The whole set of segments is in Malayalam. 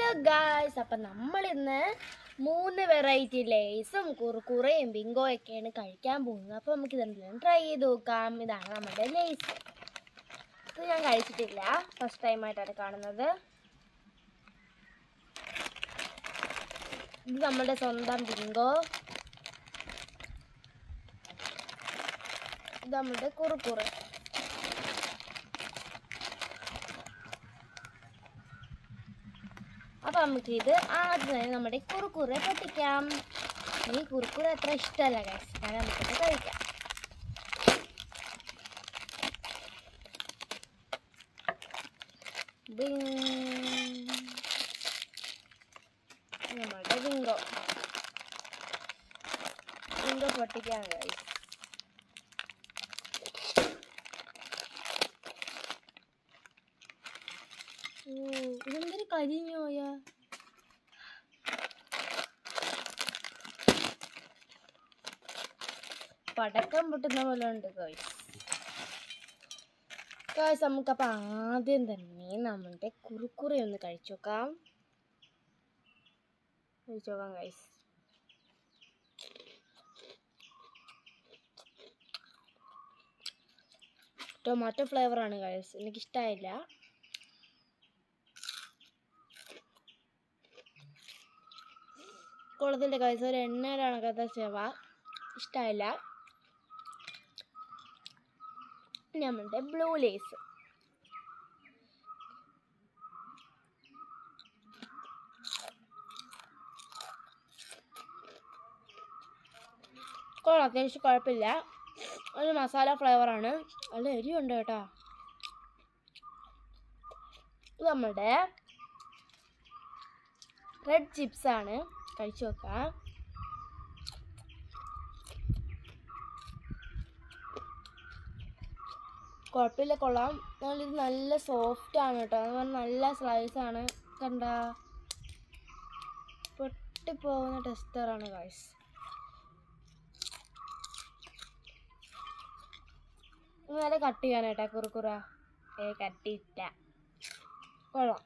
ഹലോ ഗായ്സ്, അപ്പം നമ്മളിന്ന് 3 വെറൈറ്റി ലേസും കുറുക്കുറയും ബിങ്കോയൊക്കെയാണ് കഴിക്കാൻ പോകുന്നത്. അപ്പോൾ നമുക്ക് ഇതെന്തെങ്കിലും ട്രൈ ചെയ്ത് നോക്കാം. ഇതാണ് നമ്മുടെ ലേസ്. ഇത് ഞാൻ കഴിച്ചിട്ടില്ല, ഫസ്റ്റ് ടൈമായിട്ടാണ് കാണുന്നത്. ഇത് നമ്മുടെ സ്വന്തം ബിങ്കോ, ഇത് നമ്മുടെ കുറുക്കുറ. അപ്പം നമുക്കിത് ആദ്യം തന്നെ നമ്മുടെ കുറുക്കുറെ പൊട്ടിക്കാം. ഈ കുറുക്കുറ അത്ര ഇഷ്ടമല്ല ഗൈസ്, കാരണം നമുക്കിത് കഴിക്കാം. നമ്മുടെ ബിങ്കോ പൊട്ടിക്കാം ഗൈസ്. ഇതെന്തൊരു കരിഞ്ഞു പോയാ. പടക്കം പൊട്ടുന്ന പോലെ ഉണ്ട് ഗൈസ്. നമുക്കപ്പോൾ ആദ്യം തന്നെ നമ്മളുടെ കുറുക്കുറ ഒന്ന് കഴിച്ചു നോക്കാം ഗൈസ്. ടൊമാറ്റോ ഫ്ലേവറാണ് ഗൈസ്, എനിക്കിഷ്ടമായില്ല. കുളത്തിൻ്റെ ഗൈസ്, ഒരു എണ്ണയുടെ കണക്കത്തെ ചെവ ഇഷ്ടമായില്ല. നമ്മളുടെ ബ്ലൂ ലേസ്, അത്യാവശ്യം കുഴപ്പമില്ല. ഒരു മസാല ഫ്ലേവറാണ്, നല്ല എരിവുണ്ട് കേട്ടോ. ഇത് നമ്മുടെ റെഡ് ചിപ്സാണ്, കഴിച്ചു നോക്കാം. കുഴപ്പമില്ല, കൊള്ളാം. ഇത് നല്ല സോഫ്റ്റ് ആണ് കേട്ടോ, നല്ല സ്ലൈസാണ്. കണ്ട പൊട്ടിപ്പോകുന്ന ടെസ്റ്ററാണ് ഗൈസ്. നല്ല കട്ട് ചെയ്യാനായിട്ടാ കുറുക്കുറ, കട്ടിയിട്ട കൊള്ളാം.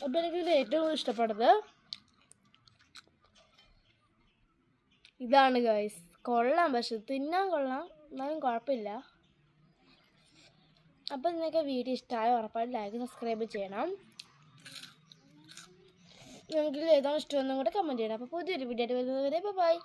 അപ്പം എനിക്കിത് ഏറ്റവും ഇഷ്ടപ്പെട്ടത് ഇതാണ് ഗൈസ്. കൊള്ളാം, പക്ഷെ തിന്നാൻ കൊള്ളാം, എന്നാലും കുഴപ്പമില്ല. അപ്പം നിങ്ങൾക്ക് വീഡിയോ ഇഷ്ടമായ ഉറപ്പായിട്ട് ലൈക്ക് സബ്സ്ക്രൈബ് ചെയ്യണം. നിങ്ങൾക്ക് ഏതാണ് ഇഷ്ടമെന്നും കൂടെ കമൻറ്റ് ചെയ്യണം. അപ്പോൾ പുതിയൊരു വീഡിയോ ആയിട്ട് വരുന്നതുവരെ ബൈ.